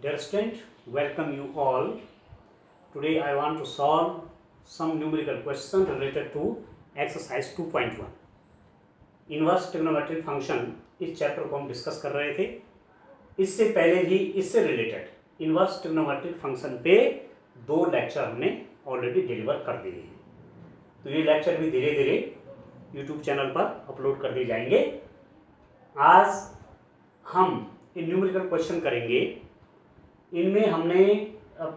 Dear student, welcome you all. Today I want to solve some numerical question related to exercise 2.1. Inverse trigonometric function इस chapter को हम discuss कर रहे थे। इससे पहले भी इससे रिलेटेड इनवर्स ट्रिग्नोमेट्रिक फंक्शन पे 2 लेक्चर हमने ऑलरेडी डिलीवर कर दिए हैं। तो ये लेक्चर भी धीरे धीरे यूट्यूब चैनल पर अपलोड कर दिए जाएंगे। आज हम इन न्यूमेरिकल क्वेश्चन करेंगे। इनमें हमने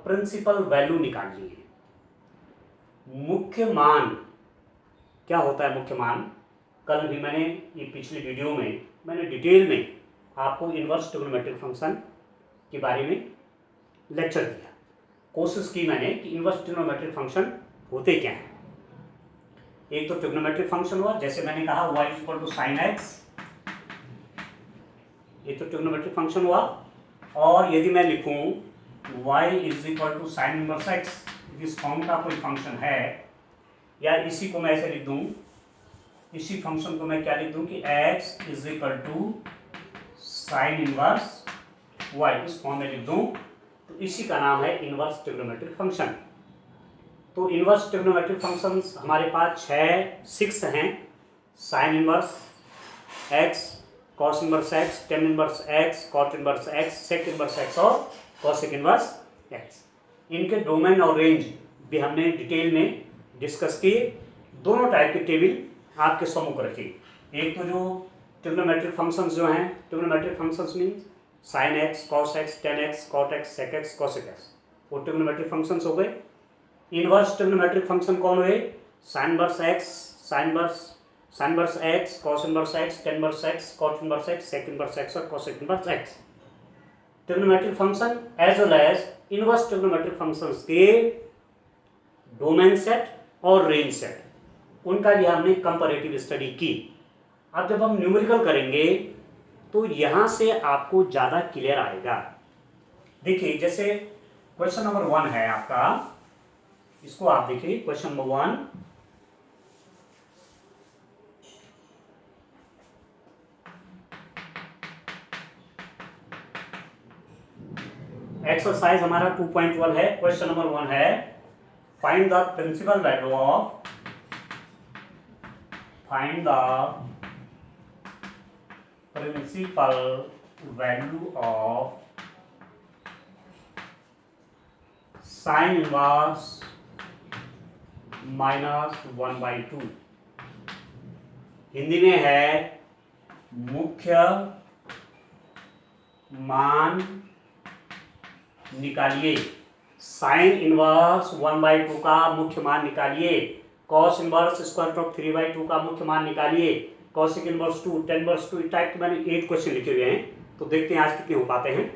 प्रिंसिपल वैल्यू निकालनी है। मुख्य मान क्या होता है? मुख्य मान कल भी मैंने ये पिछली वीडियो में मैंने डिटेल में आपको इनवर्स ट्रिग्नोमेट्रिक फंक्शन के बारे में लेक्चर दिया। कोशिश की मैंने कि इनवर्स ट्रिग्नोमेट्रिक फंक्शन होते क्या हैं। एक तो ट्रिग्नोमेट्रिक फंक्शन हुआ, जैसे मैंने कहा y equal to sine X, ये तो ट्रिग्नोमेट्रिक फंक्शन हुआ। और यदि मैं लिखूं y is equal to sine inverse X, इस फॉर्म का कोई फंक्शन है, या इसी को मैं ऐसे लिख दूं, इसी फंक्शन को मैं क्या लिख दूं कि x is equal to sine inverse y, इस फॉर्म में लिख दूं, तो इसी का नाम है इनवर्स ट्रिग्नोमेट्रिक फंक्शन। तो इनवर्स ट्रिग्नोमेट्रिक फंक्शंस हमारे पास 6 हैं। Sine inverse x, cos inverse x, tan inverse x, cot inverse x, sec inverse x और कॉसेक इनवर्स x। इनके डोमेन और रेंज भी हमने डिटेल में डिस्कस किए। दोनों टाइप के टेबल आपके सम्मुख रखे। एक तो जो ट्रिग्नोमेट्रिक फंक्शंस जो हैं, trigonometric functions means sine x, cos x, tan x, cot x, sec x, cosec x, वो ट्रिग्नोमेट्रिक फंक्शंस हो गए। इनवर्स ट्रिग्नोमेट्रिक फंक्शन कौन हुए? Sine inverse x, sine inverse x, cos inverse x, tan inverse x, cot inverse x, sec inverse x और cosec inverse x। Trigonometric function as well as inverse trigonometric functions के domain set और range set, उनका भी हमने comparative study की। अब जब हम न्यूमेरिकल करेंगे तो यहां से आपको ज़्यादा क्लियर आएगा। देखिए, जैसे क्वेश्चन नंबर 1 है आपका, इसको आप देखिए। क्वेश्चन नंबर 1, एक्सरसाइज हमारा 2.1 है। क्वेश्चन नंबर 1 है, find the principal value of sine inverse -1/2। Hindi में है मुख्य मान निकालिए। साइन इनवर्स 1/2 का मुख्य मान निकालिए। Cos inverse square root of 3/2 का मुख्य मान निकालिए। कॉसेक इनवर्स 2, टेन इनवर्स 2, इस टाइप के मैंने 8 क्वेश्चन लिखे हुए हैं। तो देखते हैं आज कितने हो पाते हैं।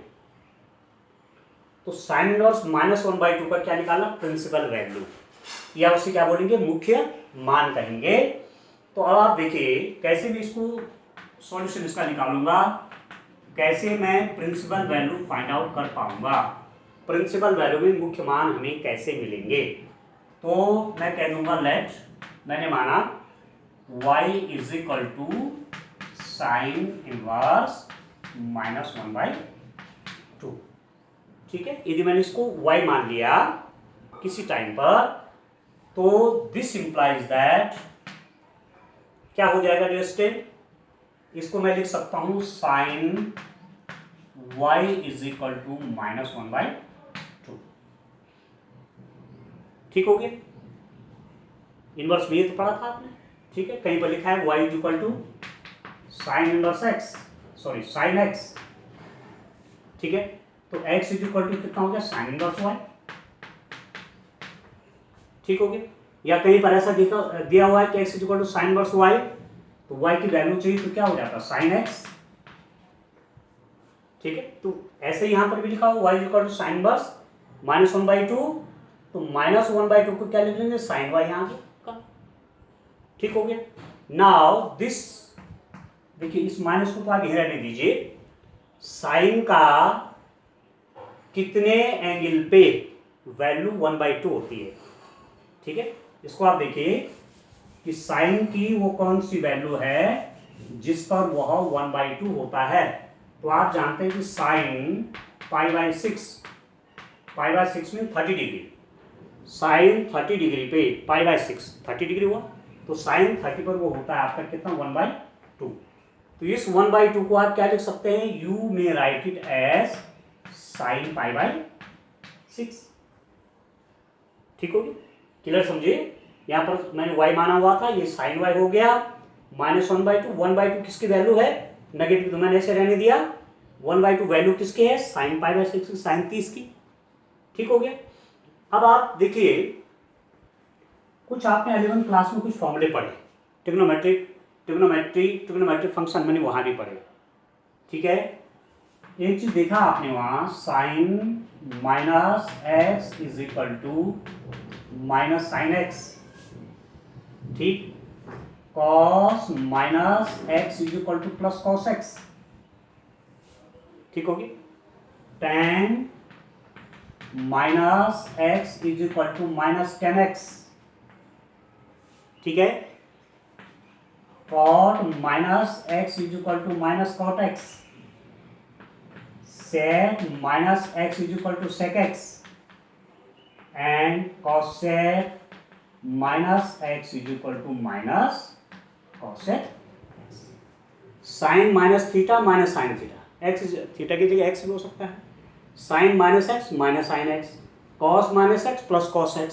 तो साइन इनवर्स -1/2 का क्या निकालना? प्रिंसिपल वैल्यू, या उसे क्या बोलेंगे? मुख्य मान कहेंगे। तो अब आप देखिए कैसे मैं इसको सॉल्यूशन इसका निकालूंगा, कैसे मैं प्रिंसिपल वैल्यू फाइंड आउट कर पाऊंगा। प्रिंसिपल वैल्यू में मुख्य मान हमें कैसे मिलेंगे? तो मैं कह दूंगा लेट, मैंने माना y is equal to sine inverse -1/2। ठीक है, यदि मैंने इसको y मान लिया किसी टाइम पर, तो दिस इंप्लाइज दैट क्या हो जाएगा डियर स्टूडेंट? इसको मैं लिख सकता हूं sine y is equal to -1/2। ठीक हो गया? इनवर्स में ये तो पढ़ा था आपने। ठीक है, कहीं पर लिखा है y is equal to sine inverse x, sorry sine x। ठीक है, तो x इज इक्वल टू कितना हो गया? Sign inverse y। ठीक हो गया? या कहीं पर ऐसा दिया हुआ है कि x is equal to sine inverse y, तो y की वैल्यू चाहिए तो क्या हो जाता है? Sine x। ठीक है, तो ऐसे यहां पर भी लिखा हुआ y is equal to sine inverse -1/2, तो -1/2 को क्या लिख लेंगे? साइन y यहां का। ठीक हो गया? नाउ दिस, देखिए इस माइनस को तो आगे रहने दीजिए। साइन का कितने एंगल पे वैल्यू 1/2 होती है? ठीक है, इसको आप देखिए कि साइन की वो कौन सी वैल्यू है जिस पर वह 1/2 होता है। तो आप जानते हैं कि sine π/6, π/6 mean 30 degree, sine 30 degree पे π/6 30 डिग्री हुआ, तो साइन 30 पर वो होता है आपका कितना 1/2। तो इस 1/2 को आप क्या लिख सकते हैं, you may write it as sine π/6। ठीक होगी, क्लियर समझिए। यहाँ पर मैंने y माना हुआ था, ये साइन y हो गया, -1/2, 1/2 किसकी वैल्यू है, नेगेटिव, तो मैंने ऐसे रहने दिया। 1/2 वैल्यू किसकी है, साइन π/6 साइन 30 की। ठीक हो गया। अब आप देखिए, कुछ आपने 11th क्लास में कुछ फॉर्मूले पढ़े, ट्रिग्नोमेट्रिक फंक्शन मैंने वहां भी पढ़े। ठीक है, एक चीज देखा आपने वहां, sine -x is equal to minus sine x, ठीक, cos -x is equal to plus cos x। ठीक होगी, tan -x is equal to minus tan x। ठीक है, cot -x is equal to minus cot x, sec -x is equal to sec x, and cosec -x is equal to minus cosec। Sine -theta minus sine theta, x theta की जगह x भी हो सकता है, sine -x minus sine x, cos -x plus cos x,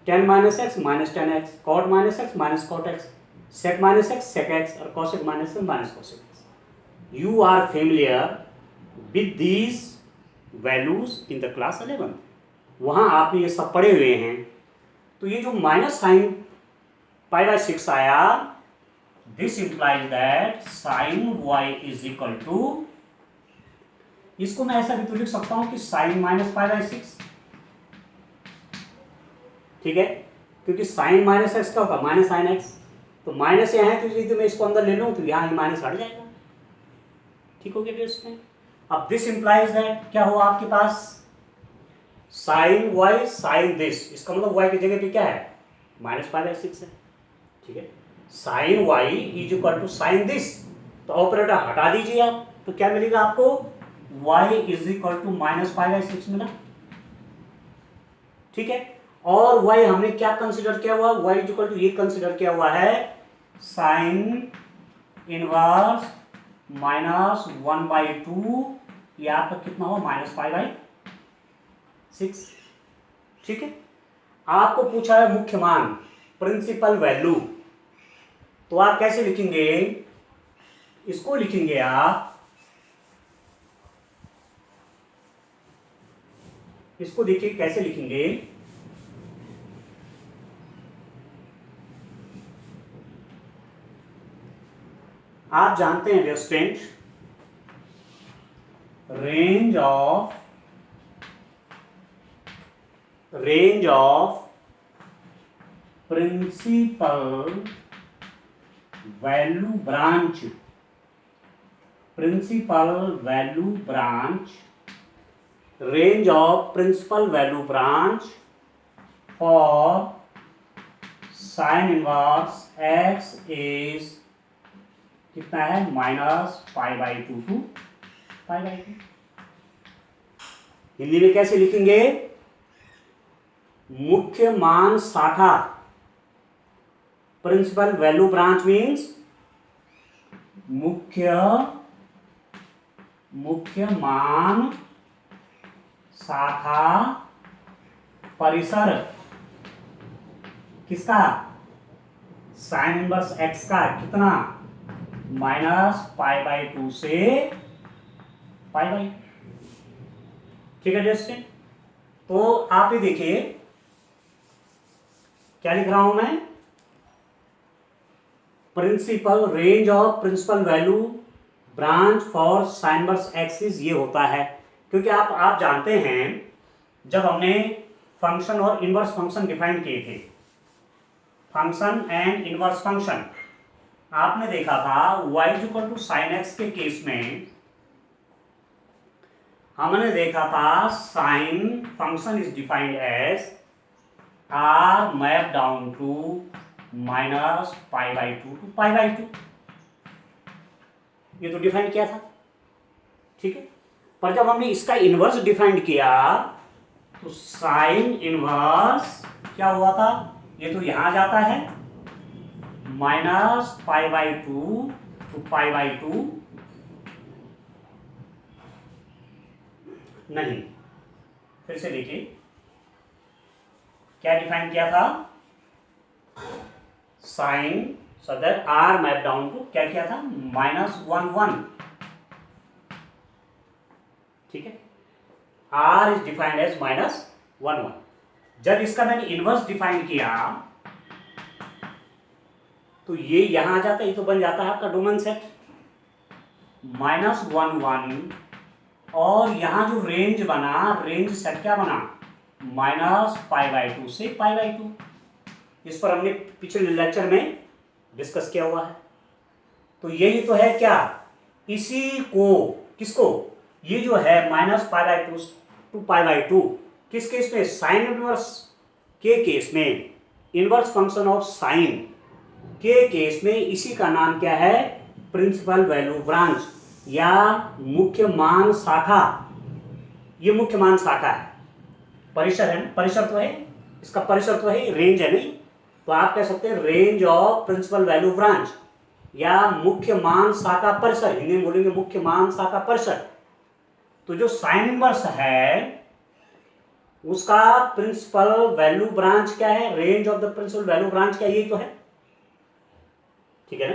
tan -x minus tan x, cot -x minus cot x, sec -x sec x, और cosec -x minus cosec x। You are familiar with these values in the class 11। वहाँ आपने ये सब पढ़े हुए हैं। तो ये जो माइनस साइन π/6 आया, this implies that sine y is equal to, इसको मैं ऐसा भी तो लिख सकता हूं कि साइन -π/6। ठीक है, क्योंकि साइन -x क्या होगा, माइनस साइन x, तो माइनस यहाँ है, तो यदि मैं इसको अंदर ले लूँ तो यहाँ माइनस हट जाएगा। ठीक हो गया इसमें। अब दिस इम्प्लाइज दैट क्या हुआ आपके पास, साइन y साइन दिस, इसका मतलब y की जगह पे क्या है, -π/6 है। ठीक है, sine y is equal to sine this, तो ऑपरेटर हटा दीजिए आप, तो क्या मिलेगा आपको, y इज इक्वल टू -π/6 मिला। ठीक है, और y हमने क्या कंसीडर किया हुआ, y इज इक्वल टू ये कंसीडर किया हुआ है साइन इनवर्स -1/2, ये आपका कितना हुआ -π/6। ठीक है, आपको पूछा है मुख्य मान, प्रिंसिपल वैल्यू, तो आप कैसे लिखेंगे, इसको लिखेंगे आप, इसको देखिए कैसे लिखेंगे, आप जानते हैं student, range of principal value branch, range of principal value branch for sine inverse x is कितना है, -π/2 टू π/2। हिंदी में कैसे लिखेंगे, मुख्य मान शाखा, प्रिंसिपल वैल्यू ब्रांच मीन्स मुख्य मान शाखा परिसर, किसका, साइन इनवर्स x का, कितना, -π/2 से π/2। ठीक है जैसे, तो आप ये देखिए क्या लिख रहा हूं मैं, principal, range of principal value branch for sine inverse axis, ये होता है, क्योंकि आप जानते हैं जब हमने फंक्शन और इनवर्स फंक्शन डिफाइन किए थे, फंक्शन एंड इनवर्स फंक्शन, आपने देखा था y equal to sine X के केस में हमने देखा था sine function is defined as r map down to -π/2 to π/2, ये तो डिफाइन किया था। ठीक है, पर जब हमने इसका इनवर्स डिफाइंड किया तो साइन इनवर्स क्या हुआ था, ये तो यहां जाता है -π/2 to π/2 नहीं, फिर से देखिए क्या डिफाइन किया था, sine so that r map down to क्या किया था -1 ठीक है, r इज डिफाइंड एज -1 जब इसका मैंने इनवर्स डिफाइन किया तो ये यहां आ जाता है, ये तो बन जाता है आपका डोमेन सेट -1 और यहां जो रेंज बना, रेंज सेट क्या बना -π/2 से π/2। इस पर हमने पिछले लेक्चर में डिस्कस किया हुआ है। तो यही तो है क्या, इसी को किसको, ये जो है -π/2 to π/2 किस केस में, साइन इनवर्स के केस में, इनवर्स फंक्शन ऑफ साइन के केस में इसी का नाम क्या है, प्रिंसिपल वैल्यू ब्रांच या मुख्य मान शाखा। ये मुख्य मान शाखा है, परिसर है, परिसर तो है, इसका परिसर तो है, रेंज है नहीं, तो आप कह सकते हैं range of principal value branch या मुख्य मान शाखा परिसर, हिंदी में बोलेंगे मुख्य मान शाखा परिसर। तो जो साइन इनवर्स है उसका प्रिंसिपल वैल्यू ब्रांच क्या है, range of the principal value branch क्या, ये तो है, ठीक है ना,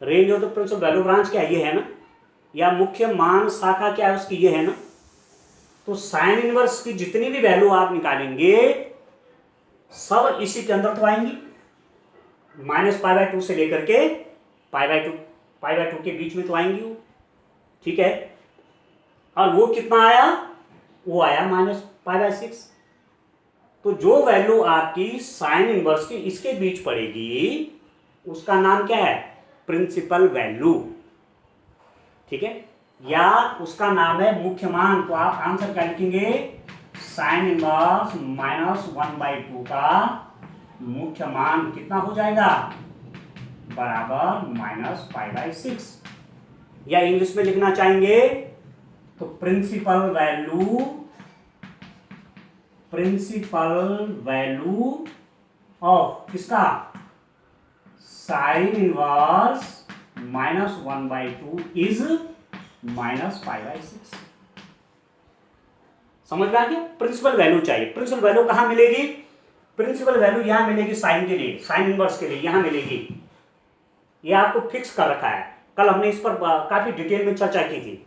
range of the principal value branch क्या ये है ना, या मुख्य मान शाखा क्या है उसकी, ये है ना। तो साइन इनवर्स की जितनी भी वैल्यू आप निकालेंगे सब इसी के अंदर तो आएंगी, -π/2 से लेकर के π/2 के बीच में तो आएंगी वो, ठीक है। और वो कितना आया, वो आया -π/6। तो जो वैल्यू आपकी साइन इनवर्स की इसके बीच पड़ेगी उसका नाम क्या है, प्रिंसिपल वैल्यू, ठीक है, या उसका नाम है मुख्य मान। तो आप आंसर क्या लिखेंगे, साइन इनवर्स -1/2 का मुख्य मान कितना हो जाएगा, बराबर -π/6। या इंग्लिश में लिखना चाहेंगे तो प्रिंसिपल वैल्यू ऑफ किसका, साइन इनवर्स -1/2 इज -π/6। समझ में आ गया, प्रिंसिपल वैल्यू चाहिए। प्रिंसिपल वैल्यू कहां मिलेगी, प्रिंसिपल वैल्यू यहां मिलेगी साइन के लिए, साइन इनवर्स के लिए यहां मिलेगी, ये आपको फिक्स कर रखा है। कल हमने इस पर काफी डिटेल में चर्चा की थी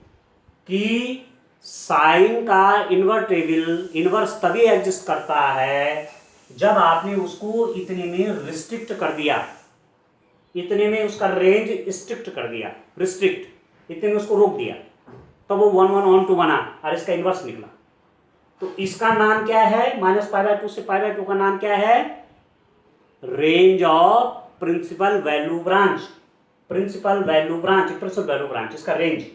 कि साइन का इन्वर्टेबल इनवर्स तभी एग्जिस्ट करता है जब आपने उसको इतने में रिस्ट्रिक्ट कर दिया, इतने में उसका रेंज स्ट्रिक्ट कर दिया, रिस्ट्रिक्ट इतने में उसको रोक दिया, तो वो 1/2 बना और इसका इनवर्स निकला। तो इसका नाम क्या है, -π/2 से π/2 का नाम क्या है, range of principal value branch, principal value branch इसका रेंज।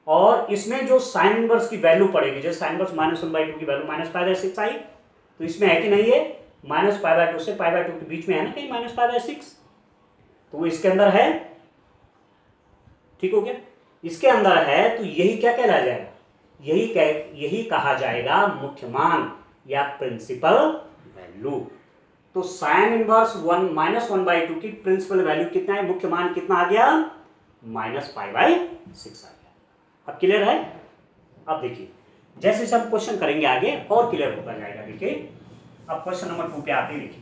और इसमें जो साइन इनवर्स की वैल्यू पड़ेगी, जैसे साइन इनवर्स -1/2 की वैल्यू -π/6 आई, तो इसमें है कि नहीं है, -π/2 से π/2 के बीच में है ना कहीं -π/6, तो वो इसके अंदर है, ठीक हो गया, इसके अंदर है, तो यही क्या कहला जाएगा, यही कहा जाएगा मुख्य मान या प्रिंसिपल वैल्यू। तो साइन इनवर्स -1/2 की प्रिंसिपल वैल्यू कितना है, मुख्य मान कितना आ गया, -π/6 आ गया। अब क्लियर है। अब देखिए जैसे हम क्वेश्चन करेंगे आगे और क्लियर होता जाएगा। देखिए अब क्वेश्चन नंबर 2 पे आते हैं। देखिए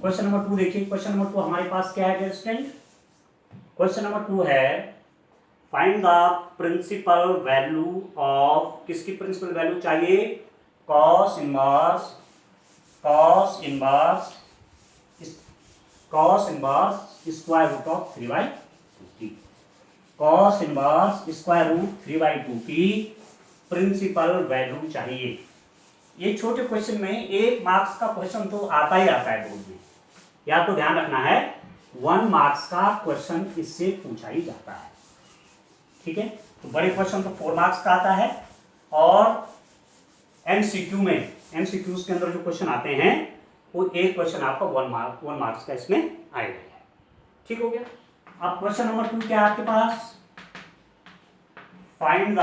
क्वेश्चन नंबर 2 देखिए, क्वेश्चन नंबर 2 हमारे पास क्या है स्टूडेंट, क्वेश्चन नंबर 2 है find the principal value of, किसकी प्रिंसिपल वैल्यू चाहिए, cos inverse square root of 3/2 cos inverse square root 3/2 की प्रिंसिपल वैल्यू चाहिए। ये छोटे क्वेश्चन में 1 मार्क्स का क्वेश्चन तो आता ही आता है बोर्ड में, या तो ध्यान रखना है 1 मार्क्स का क्वेश्चन इससे पूछा ही जाता है, ठीक है। तो बड़े क्वेश्चन तो 4 मार्क्स का आता है, और एमसीक्यू में, एमसीक्यूज के अंदर जो क्वेश्चन आते हैं वो एक क्वेश्चन आपका 1 मार्क्स का इसमें आएगा। ठीक हो गया। अब क्वेश्चन नंबर 2 क्या है आपके पास, find the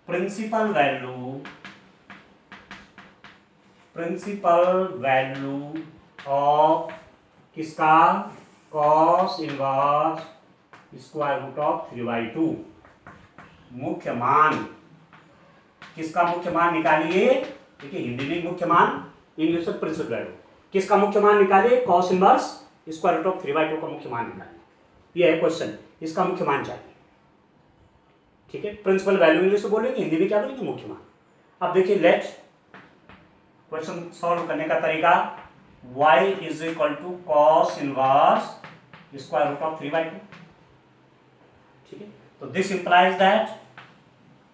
principal value of किसका, cos inverse square root of 3/2। मुख्य मान, किसका मुख्य मान निकालिए। देखिए हिंदी में मुख्य मान, इंग्लिश में प्रिंसिपल वैल्यू। किसका मुख्य मान निकालिए, cos inverse square root of 3/2 का मुख्य मान निकालिए। ये है क्वेश्चन, इसका मुख्य मान चाहिए। ठीक है, प्रिंसिपल वैल्यू इंग्लिश में बोलेंगे, हिंदी में क्या बोलेंगे, मुख्य मान। अब देखिए लेट क्वेश्चन सॉल्व करने का तरीका, y is equal to cos inverse square root of 3/2। ठीक है, तो this implies that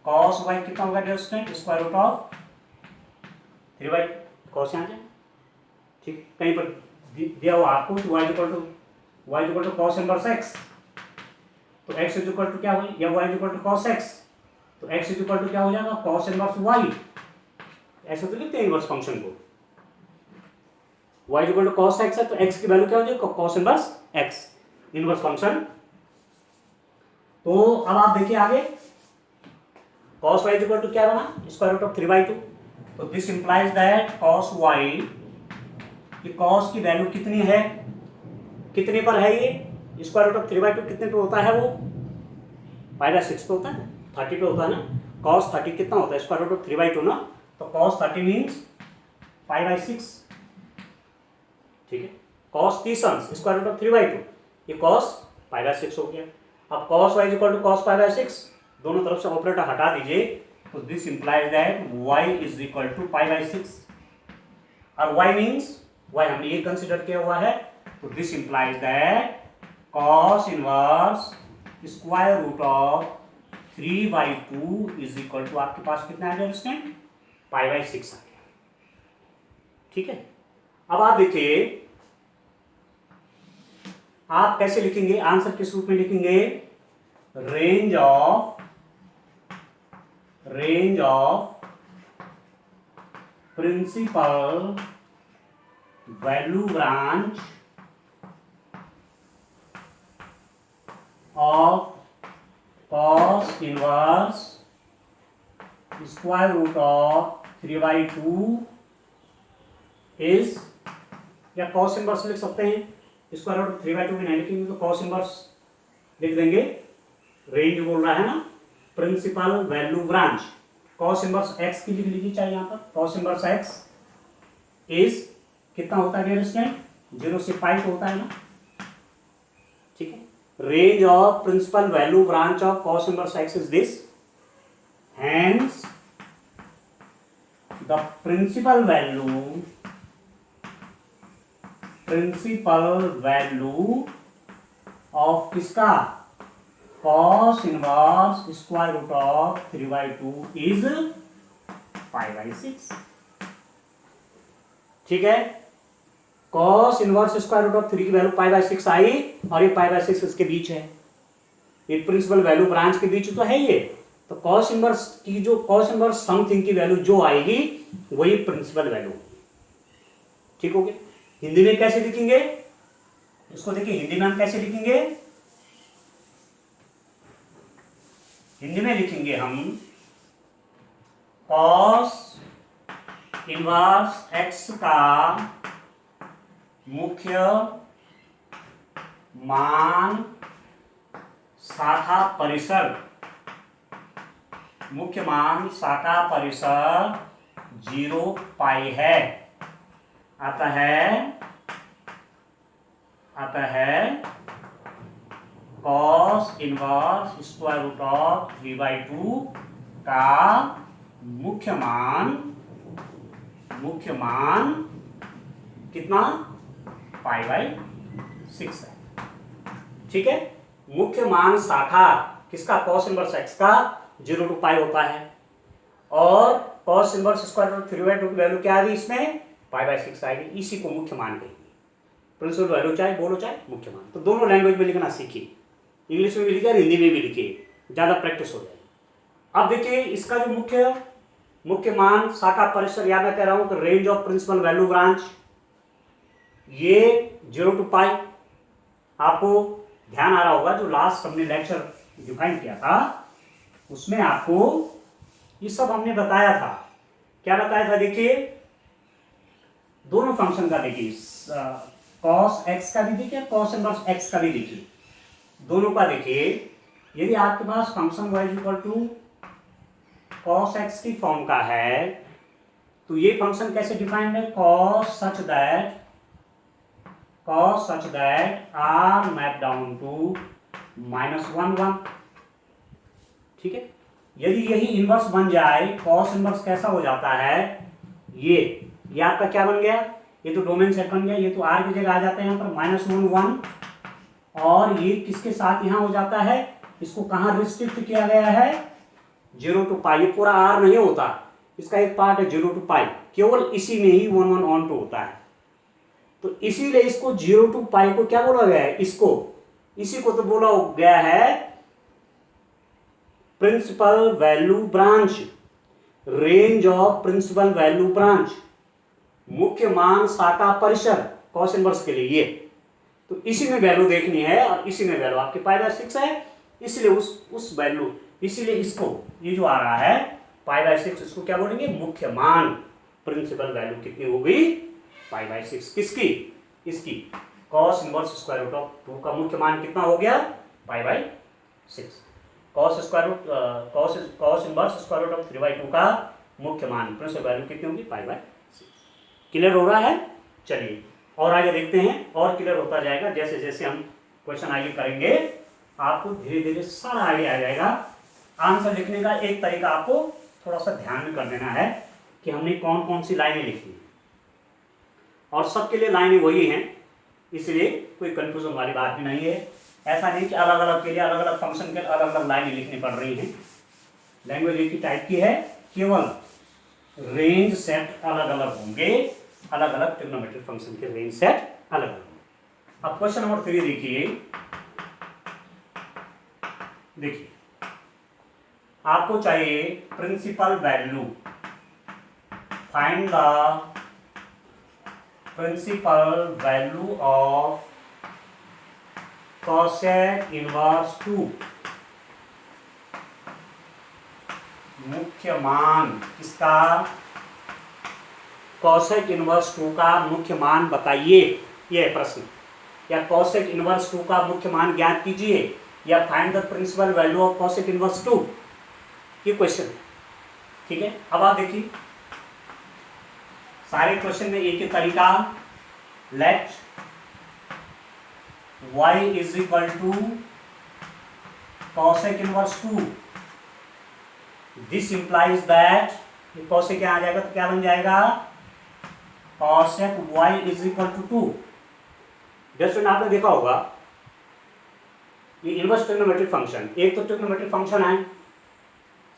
cos y कितना होगा dear student, square root of 3/2। Cos यहाँ जाए, ठीक, कहीं पर दिया हुआ आपको y equal to cos inverse x, तो x इज इक्वल टू क्या हुई, या y is equal to cos x, तो x इज इक्वल टू क्या हो जाएगा, कॉस इनवर्स y। ऐसे तो लिखते हैं इनवर्स फंक्शन को, y is equal to cos x है तो x की वैल्यू क्या हो जाएगी, cos inverse x, inverse function. तो अब आप देखिए आगे, cos y is equal to क्या बना, स्क्वायर रूट ऑफ 3/2। तो this implies that cos y, ये cos की वैल्यू कितनी है, कितने पर है ये, स्क्वायर रूट ऑफ 3/2 कितने पे होता है, वो π/6 पे होता है, 30 पे होता है ना। cos 30 कितना होता है, स्क्वायर रूट ऑफ 3/2 ना, तो cos 30 मीन्स π/6। ठीक है, cos 30 स्क्वायर रूट ऑफ 3/2, ये cos π/6 हो गया। अब cos y equal to cos π/6, दोनों तरफ से ऑपरेटर हटा दीजिए, तो this implies that y is equal to π/6, और y मीन्स y हमने ये कंसिडर किया हुआ है, तो this implies that cos inverse square root of 3/2 is equal to आपके पास कितना है स्टूडेंट, π/6 आ गया। ठीक है, अब आप देखिए आप कैसे लिखेंगे, आंसर किस रूप में लिखेंगे, range of principal value branch of cos inverse square root of 3/2 is, या cos इनवर्स लिख सकते हैं, स्क्वायर रूट 3/2 में नहीं लिखेंगे तो cos इनवर्स लिख देंगे। रेंज बोल रहा है ना, principal value branch, cos inverse x की लिख लीजिए, चाहिए यहाँ पर cos इनवर्स x इज कितना होता है डियर स्टूडेंट, 0 से π होता है ना। ठीक है, range of principal value branch of cos inverse x is this, hence the principal value of किसका, cos inverse square root of 3/2 is π/6। ठीक है, cos inverse square root of 3 की वैल्यू π/6 आई, और ये π/6 इसके बीच है, ये प्रिंसिपल वैल्यू ब्रांच के बीच तो है ये, तो cos इनवर्स की जो cos इनवर्स समथिंग की वैल्यू जो आएगी वही प्रिंसिपल वैल्यू। ठीक हो गया, हिंदी में कैसे लिखेंगे इसको, देखिए हिंदी में हम कैसे लिखेंगे, हिंदी में लिखेंगे हम cos इनवर्स x का मुख्य मान शाखा परिसर, मुख्य मान शाखा परिसर 0 π है, आता है cos inverse square root of 3/2 का मुख्य मान कितना, π/6 है। ठीक है, मुख्य मान शाखा किसका, cos इनवर्स x का 0 to π होता है, और cos इनवर्स स्क्वायर रूट 3/2 की वैल्यू क्या आ गई इसमें, π/6 आएगी, इसी को मुख्य मान कहेंगे। प्रिंसिपल वैल्यू चाहे बोलो चाहे मुख्य मान, तो दोनों लैंग्वेज में लिखना सीखिए, इंग्लिश में भी लिखिए और हिंदी में भी लिखिए, ज्यादा प्रैक्टिस हो जाएगी। अब देखिए इसका जो मुख्य मुख्य मान शाखा परिसर, या मैं कह रहा हूं कि range of principal value branch, ये 0 to पाई। आपको ध्यान आ रहा होगा जो लास्ट हमने लेक्चर डिफाइन किया था उसमें आपको ये सब हमने बताया था। क्या बताया था? देखिए दोनों फंक्शन का देखिए, कॉस एक्स का भी देखिए, कॉस इनवर्स एक्स का भी देखिए, दोनों का देखिए। यदि आपके पास function y equal to cos X की फॉर्म का है तो ये फंक्शन कैसे डिफाइंड है? Cos such that R map down to -1 1। ठीक है, यदि यही इनवर्स बन जाए, कॉस इनवर्स कैसा हो जाता है? ये आपका क्या बन गया? ये तो डोमेन सेट बन गया, ये तो आर की जगह आ जाता है यहाँ पर -1 1, और ये किसके साथ यहाँ हो जाता है? इसको कहाँ रिस्ट्रिक्ट किया गया है? 0 to पाई। ये पूरा आर नहीं होता, इसका एक पार्ट है 0 to पाई, केवल इसी में ही 1 1 on 2 होता है। तो इसीलिए इसको 0 to पाई को क्या बोला गया है? इसी को तो बोला गया है principal value branch, range of principal value branch, मुख्य मान शाखा परिसर कॉस इनवर्स के लिए ये। तो इसी में वैल्यू देखनी है और इसी में वैल्यू आपके π/6 है, इसलिए उस वैल्यू, इसीलिए इसको ये जो आ रहा है π/6, इसको क्या बोलेंगे? मुख्य मान। प्रिंसिपल वैल्यू कितनी हो गई? π/6। किसकी? इसकी cos inverse square root of 2 का मुख्य मान कितना हो गया? π/6। Cos inverse square root of 3/2 का मुख्य मान प्रिंसिपल वैल्यू कितनी होगी? π/6। क्लियर हो रहा है? चलिए और आगे देखते हैं, और क्लियर होता जाएगा जैसे जैसे हम क्वेश्चन आगे करेंगे, आपको धीरे धीरे सारा आइडिया आ जाएगा। आंसर लिखने का एक तरीका आपको थोड़ा सा ध्यान में कर देना है कि हमने कौन कौन सी लाइनें लिखी हैं, और सबके लिए लाइनें वही हैं, इसलिए कोई कंफ्यूजन वाली बात भी नहीं है। ऐसा नहीं कि अलग अलग के लिए अलग अलग फंक्शन के अलग अलग लाइनें लिखनी पड़ रही हैं। लैंग्वेज एक ही टाइप की है, केवल रेंज सेट अलग अलग होंगे, अलग अलग ट्रिग्नोमेट्रिक फंक्शन के रेंज सेट अलग अलग होंगे। अब क्वेश्चन नंबर 3 देखिए आपको चाहिए principal value, find the principal value of cosec inverse 2, मुख्य मान किसका? कॉसेक इनवर्स 2 का मुख्य मान बताइए, यह है प्रश्न। या कॉसेक इनवर्स 2 का मुख्य मान ज्ञात कीजिए, या find the principal value of cosec inverse 2, ये क्वेश्चन है। ठीक है, अब आप देखिए सारे क्वेश्चन में एक ही तरीका, let y is equal to cosec inverse 2, this implies that, cosec क्या आ जाएगा तो क्या बन जाएगा? Cosec y is equal to 2। जैसे आपने देखा होगा ये इनवर्स ट्रिग्नोमेट्रिक फंक्शन, एक तो ट्रिग्नोमेट्रिक फंक्शन है,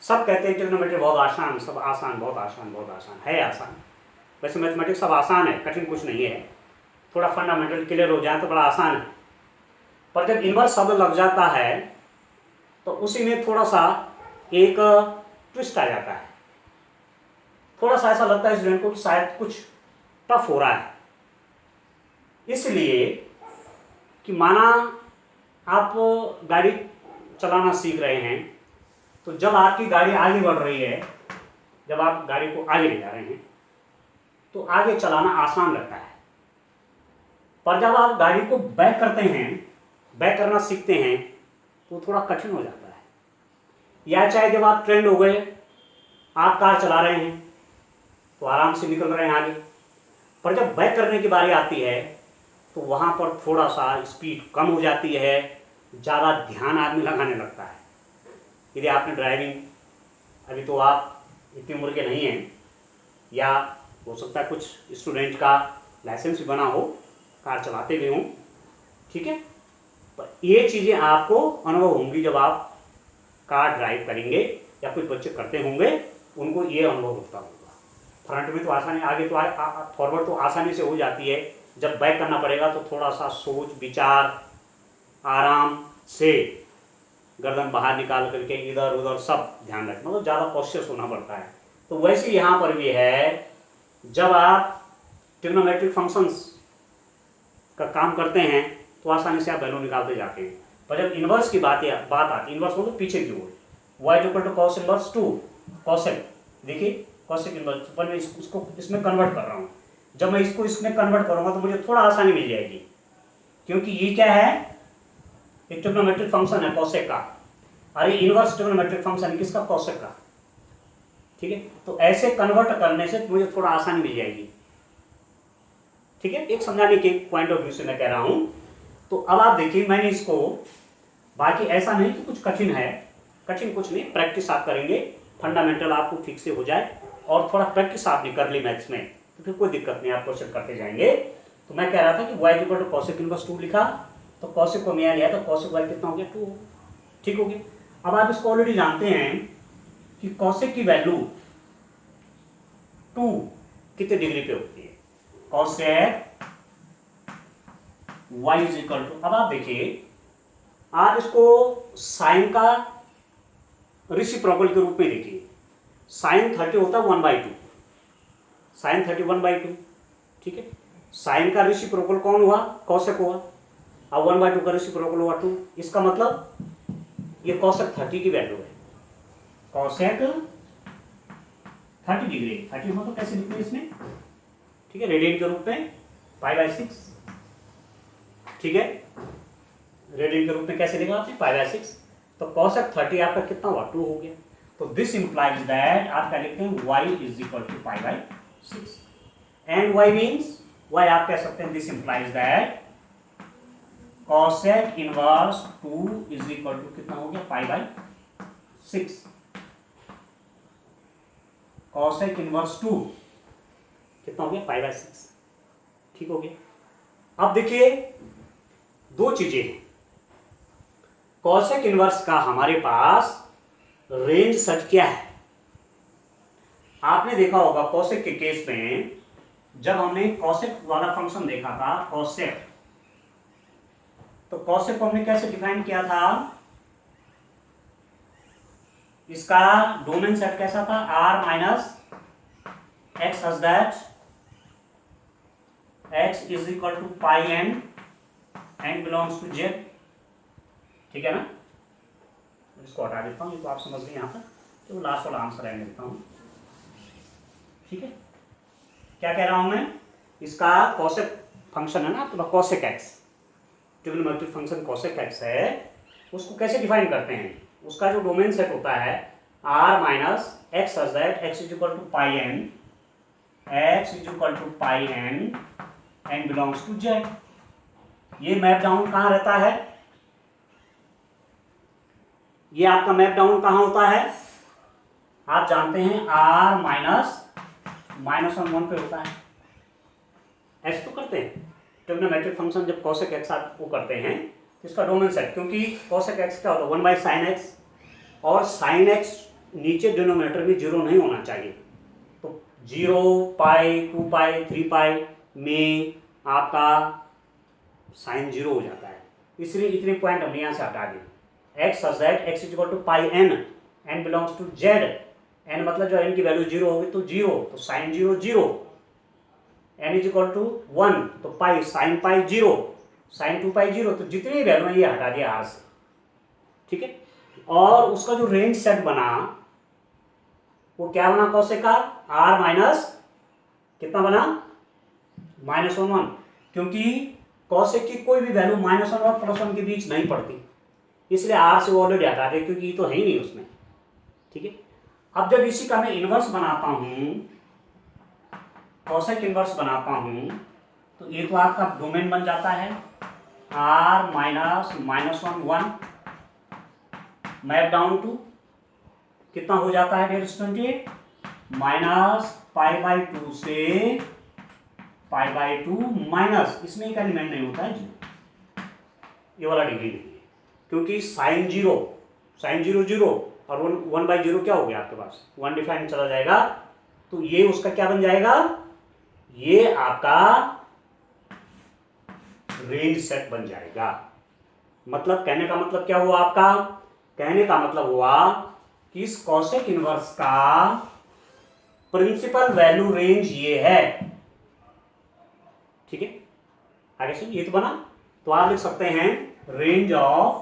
सब कहते हैं ट्रिग्नोमेट्री बहुत आसान, सब आसान, बहुत आसान है, आसान। वैसे मैथमेटिक्स सब आसान है, कठिन कुछ नहीं है, थोड़ा फंडामेंटल क्लियर हो जाए तो बड़ा आसान है। पर जब इनवर्स शब्द लग जाता है तो उसी में थोड़ा सा एक ट्विस्ट आ जाता है, थोड़ा सा ऐसा लगता है स्टूडेंट को कि शायद कुछ टफ हो रहा है। इसलिए कि माना आप गाड़ी चलाना सीख रहे हैं, तो जब आपकी गाड़ी आगे बढ़ रही है, जब आप गाड़ी को आगे ले जा रहे हैं तो आगे चलाना आसान लगता है, पर जब आप गाड़ी को बैक करते हैं, बैक करना सीखते हैं तो थोड़ा कठिन हो जाता है। या चाहे जब आप ट्रेंड हो गए, आप कार चला रहे हैं तो आराम से निकल रहे हैं आगे, पर जब बैक करने की बारी आती है तो वहाँ पर थोड़ा सा स्पीड कम हो जाती है, ज़्यादा ध्यान आदमी लगाने लगता है। यदि आपने ड्राइविंग, अभी तो आप इतनी उम्र के नहीं हैं, या हो सकता है कुछ स्टूडेंट का लाइसेंस भी बना हो, कार चलाते भी हों, ठीक है, पर ये चीज़ें आपको अनुभव होंगी जब आप कार ड्राइव करेंगे, या कुछ बच्चे करते होंगे उनको ये अनुभव होता होगा। फ्रंट में तो आसानी, आगे तो फॉरवर्ड तो आसानी से हो जाती है, जब बैक करना पड़ेगा तो थोड़ा सा सोच विचार, आराम से गर्दन बाहर निकाल करके इधर उधर सब ध्यान रखना, मतलब ज़्यादा कॉशियस होना पड़ता है। तो वैसे यहाँ पर भी है, जब आप ट्रिग्नोमेट्रिक फंक्शंस का काम करते हैं तो आसानी से आप वैल्यू निकालते जाते हैं, पर जब इन्वर्स की बात आती है, इन्वर्स मतलब पीछे की ओर, y equal to cos inverse 2 cosec, देखिए कॉसेक इनवर्स, पर मैं इसको इसमें कन्वर्ट कर रहा हूँ। जब मैं इसको इसमें कन्वर्ट करूँगा तो मुझे थोड़ा आसानी मिल जाएगी, क्योंकि ये क्या है, एक ट्रिग्नोमेट्रिक फंक्शन है कॉसेक का, अरे इनवर्स ट्रिग्नोमेट्रिक फंक्शन किसका, कॉसेक का, ठीक है। तो ऐसे कन्वर्ट करने से मुझे थोड़ा आसानी मिल जाएगी, ठीक है, एक समझाने के पॉइंट ऑफ व्यू से मैं कह रहा हूं। तो अब आप देखिए, मैंने इसको, बाकी ऐसा नहीं कि कुछ कठिन है, कठिन कुछ नहीं, प्रैक्टिस आप करेंगे, फंडामेंटल आपको ठीक से हो जाए और थोड़ा प्रैक्टिस आपने कर ली मैथ्स में तो फिर कोई दिक्कत नहीं, आप क्वेश्चन करते जाएंगे। तो मैं कह रहा था कि y equal to cosec inverse 2 लिखा, तो कॉसेक को मैं लिया तो कॉसेक y कितना हो गया, 2, ठीक हो गया। अब आप इसको ऑलरेडी जानते हैं कि कॉसेक की वैल्यू 2 कितने डिग्री पे होती है, cosec y is equal to, अब आप देखिए, आप इसको साइन का रेसिप्रोकल के रूप में देखिए, साइन 30 होता है 1/2, साइन 30 1/2, ठीक है। साइन का रेसिप्रोकल कौन हुआ, कॉसेक हुआ, अब 1/2 का रेसिप्रोकल हुआ 2, इसका मतलब ये कॉसेक 30 की वैल्यू है, कॉसेक 30 डिग्री, 30 हो तो कैसे लिखते हैं इसमें, ठीक है, रेडियन के रूप में π/6, ठीक है, रेडियन के रूप में कैसे लिखा आपने, π/6, तो कॉसेक 30 आपका कितना हुआ, 2 हो गया। तो दिस इंप्लाइज दैट आप क्या लिखते हैं, y is equal to π/6, and y means, y आप कह सकते हैं, this implies that cosec inverse 2 is equal to कितना हो गया, π/6, कॉसेक इनवर्स 2 कितना हो गया, π/6, ठीक हो गया। अब देखिए दो चीजें हैं, कॉसेक इनवर्स का हमारे पास रेंज सेट क्या है, आपने देखा होगा कॉसेक के केस में, जब हमने कॉसेक वाला फंक्शन देखा था कॉसेक, तो कॉसेक को हमने कैसे डिफाइन किया था, इसका डोमेन सेट कैसा था, r minus x such that x is equal to pi n belongs to z, ठीक है ना। इसको हटा देता हूँ, ये तो आप समझ गए यहाँ पर, तो लास्ट वाला आंसर रहने देता हूँ, ठीक है। क्या कह रहा हूँ मैं, इसका कॉसेक फंक्शन है ना, तो cosec x, trigonometric function cosec x है, उसको कैसे डिफाइन करते हैं, उसका जो डोमेन सेट होता है r minus x such that x is equal to pi n, x is equal to pi n belongs to z। ये मैप डाउन कहाँ रहता है, ये आपका मैप डाउन कहाँ होता है, आप जानते हैं r -1 पे होता है, ऐसे तो करते हैं ट्रिग्नोमेट्रिक फंक्शन, जब कॉसेक एक्स आप वो करते हैं तो इसका डोमेन सेट, क्योंकि कॉसेक एक्स क्या होता है 1/sin x, और sin x नीचे डिनोमिनेटर में 0 नहीं होना चाहिए, तो 0, पाई, 2 पाई, 3 पाई में आपका साइन 0 हो जाता है, इसलिए इतने पॉइंट हमने यहाँ से हटा दिए, x such that x is equal to pi n belongs to z, n मतलब जो n की वैल्यू 0 होगी तो 0, तो sine 0 0, n is equal to 1 तो पाई, साइन पाई 0, साइन 2 पाई 0, तो जितनी वैल्यू है ये हटा दिया r से, ठीक है। और उसका जो रेंज सेट बना वो क्या बना, कॉसेक का r माइनस कितना बना, -1, क्योंकि कॉसेक की कोई भी वैल्यू -1 और +1 के बीच नहीं पड़ती, इसलिए r से ऑलरेडी हटा दे, क्योंकि ये तो है ही नहीं उसमें, ठीक है। अब जब इसी का मैं इन्वर्स बनाता हूं, कॉसेक इन्वर्स बनाता हूं, तो ये तो आपका डोमेन बन जाता है r minus -1 map down to कितना हो जाता है डियर स्टूडेंट, -π/2 से π/2 माइनस, इसमें एक एलिमेंट नहीं होता है जी, ये वाला डिग्री नहीं है, क्योंकि साइन 0 0 और 1/0 क्या हो गया आपके पास, 1 डिफाइन चला जाएगा, तो ये उसका क्या बन जाएगा, ये आपका रेंज सेट बन जाएगा। मतलब कहने का मतलब क्या हुआ आपका, कहने का मतलब हुआ कि इस कॉसेक इनवर्स का प्रिंसिपल वैल्यू रेंज ये है, ठीक है। आगे सुन, ये तो बना, तो आप लिख सकते हैं range of